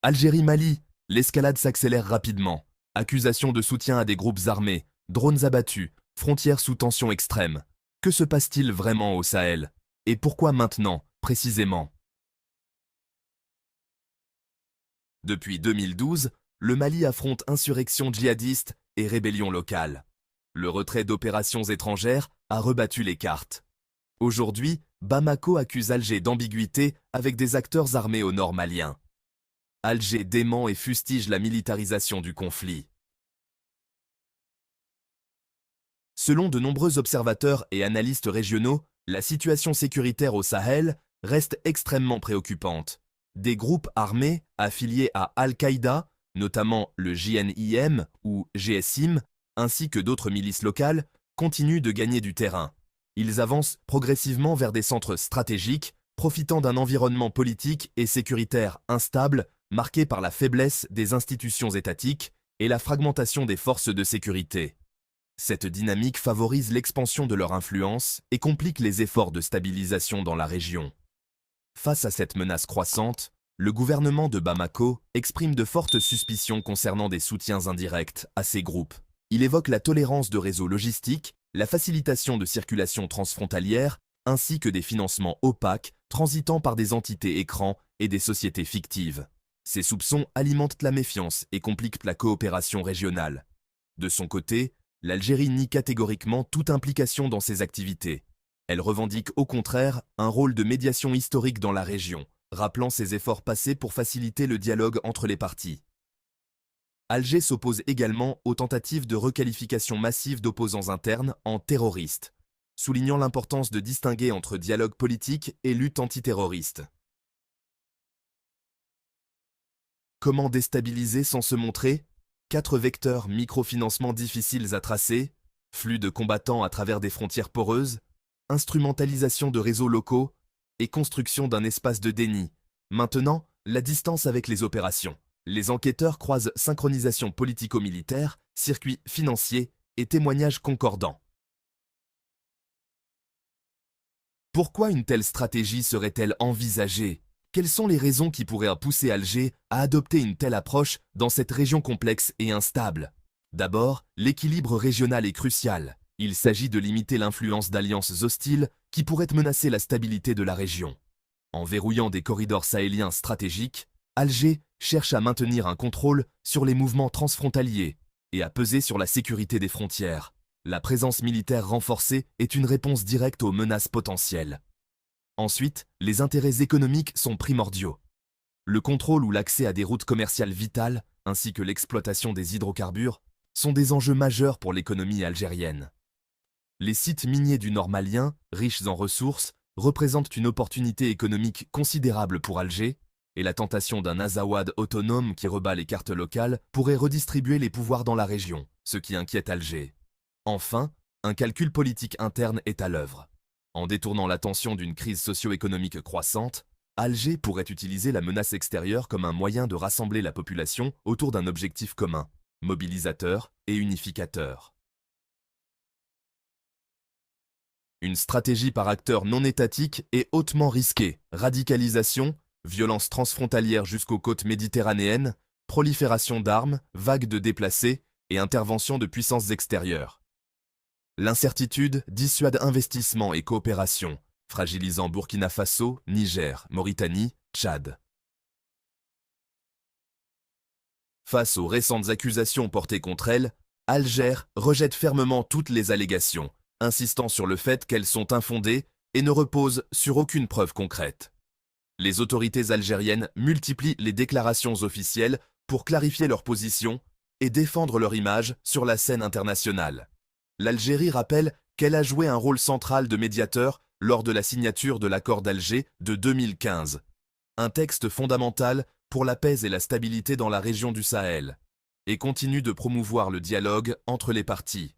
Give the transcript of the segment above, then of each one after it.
Algérie-Mali, l'escalade s'accélère rapidement. Accusations de soutien à des groupes armés, drones abattus, frontières sous tension extrême. Que se passe-t-il vraiment au Sahel? Et pourquoi maintenant, précisément? Depuis 2012, le Mali affronte insurrection djihadiste et rébellion locale. Le retrait d'opérations étrangères a rebattu les cartes. Aujourd'hui, Bamako accuse Alger d'ambiguïté avec des acteurs armés au nord malien. Alger dément et fustige la militarisation du conflit. Selon de nombreux observateurs et analystes régionaux, la situation sécuritaire au Sahel reste extrêmement préoccupante. Des groupes armés affiliés à Al-Qaïda, notamment le JNIM ou GSIM, ainsi que d'autres milices locales, continuent de gagner du terrain. Ils avancent progressivement vers des centres stratégiques, profitant d'un environnement politique et sécuritaire instable, marqué par la faiblesse des institutions étatiques et la fragmentation des forces de sécurité. Cette dynamique favorise l'expansion de leur influence et complique les efforts de stabilisation dans la région. Face à cette menace croissante, le gouvernement de Bamako exprime de fortes suspicions concernant des soutiens indirects à ces groupes. Il évoque la tolérance de réseaux logistiques, la facilitation de circulation transfrontalière, ainsi que des financements opaques transitant par des entités écrans et des sociétés fictives. Ces soupçons alimentent la méfiance et compliquent la coopération régionale. De son côté, l'Algérie nie catégoriquement toute implication dans ces activités. Elle revendique au contraire un rôle de médiation historique dans la région, rappelant ses efforts passés pour faciliter le dialogue entre les parties. Alger s'oppose également aux tentatives de requalification massive d'opposants internes en terroristes, soulignant l'importance de distinguer entre dialogue politique et lutte antiterroriste. Comment déstabiliser sans se montrer? 4 vecteurs microfinancement difficiles à tracer, flux de combattants à travers des frontières poreuses, instrumentalisation de réseaux locaux et construction d'un espace de déni. Maintenant, la distance avec les opérations. Les enquêteurs croisent synchronisation politico-militaire, circuits financiers et témoignages concordants. Pourquoi une telle stratégie serait-elle envisagée? Quelles sont les raisons qui pourraient pousser Alger à adopter une telle approche dans cette région complexe et instable? D'abord, l'équilibre régional est crucial. Il s'agit de limiter l'influence d'alliances hostiles qui pourraient menacer la stabilité de la région. En verrouillant des corridors sahéliens stratégiques, Alger cherche à maintenir un contrôle sur les mouvements transfrontaliers et à peser sur la sécurité des frontières. La présence militaire renforcée est une réponse directe aux menaces potentielles. Ensuite, les intérêts économiques sont primordiaux. Le contrôle ou l'accès à des routes commerciales vitales, ainsi que l'exploitation des hydrocarbures, sont des enjeux majeurs pour l'économie algérienne. Les sites miniers du nord malien, riches en ressources, représentent une opportunité économique considérable pour Alger, et la tentation d'un Azawad autonome qui rebat les cartes locales pourrait redistribuer les pouvoirs dans la région, ce qui inquiète Alger. Enfin, un calcul politique interne est à l'œuvre. En détournant l'attention d'une crise socio-économique croissante, Alger pourrait utiliser la menace extérieure comme un moyen de rassembler la population autour d'un objectif commun, mobilisateur et unificateur. Une stratégie par acteurs non étatiques est hautement risquée. Radicalisation, violence transfrontalière jusqu'aux côtes méditerranéennes, prolifération d'armes, vagues de déplacés et intervention de puissances extérieures. L'incertitude dissuade investissement et coopération, fragilisant Burkina Faso, Niger, Mauritanie, Tchad. Face aux récentes accusations portées contre elle, Alger rejette fermement toutes les allégations, insistant sur le fait qu'elles sont infondées et ne reposent sur aucune preuve concrète. Les autorités algériennes multiplient les déclarations officielles pour clarifier leur position et défendre leur image sur la scène internationale. L'Algérie rappelle qu'elle a joué un rôle central de médiateur lors de la signature de l'accord d'Alger de 2015, un texte fondamental pour la paix et la stabilité dans la région du Sahel, et continue de promouvoir le dialogue entre les parties.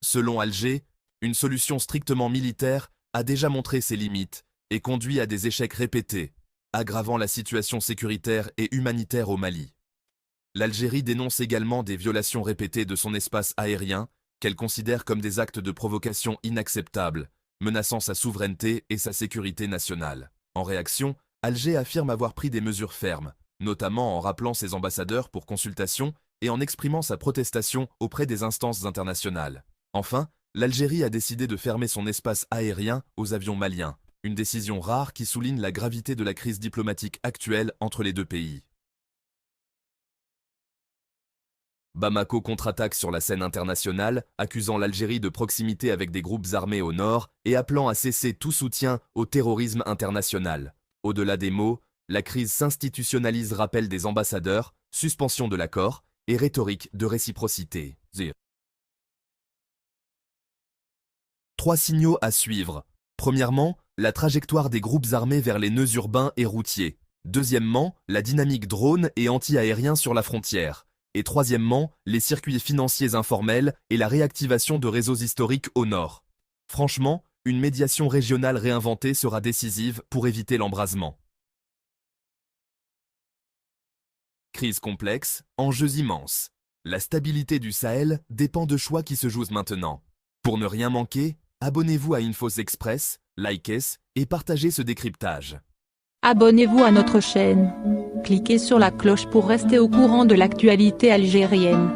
Selon Alger, une solution strictement militaire a déjà montré ses limites et conduit à des échecs répétés, aggravant la situation sécuritaire et humanitaire au Mali. L'Algérie dénonce également des violations répétées de son espace aérien qu'elle considère comme des actes de provocation inacceptables, menaçant sa souveraineté et sa sécurité nationale. En réaction, Alger affirme avoir pris des mesures fermes, notamment en rappelant ses ambassadeurs pour consultation et en exprimant sa protestation auprès des instances internationales. Enfin, l'Algérie a décidé de fermer son espace aérien aux avions maliens, une décision rare qui souligne la gravité de la crise diplomatique actuelle entre les deux pays. Bamako contre-attaque sur la scène internationale, accusant l'Algérie de proximité avec des groupes armés au nord et appelant à cesser tout soutien au terrorisme international. Au-delà des mots, la crise s'institutionnalise, rappel des ambassadeurs, suspension de l'accord et rhétorique de réciprocité. 3 signaux à suivre. Premièrement, la trajectoire des groupes armés vers les nœuds urbains et routiers. Deuxièmement, la dynamique drone et anti-aérien sur la frontière. Et troisièmement, les circuits financiers informels et la réactivation de réseaux historiques au nord. Franchement, une médiation régionale réinventée sera décisive pour éviter l'embrasement. Crise complexe, enjeux immenses. La stabilité du Sahel dépend de choix qui se jouent maintenant. Pour ne rien manquer, abonnez-vous à Infos Express, likez et partagez ce décryptage. Abonnez-vous à notre chaîne. Cliquez sur la cloche pour rester au courant de l'actualité algérienne.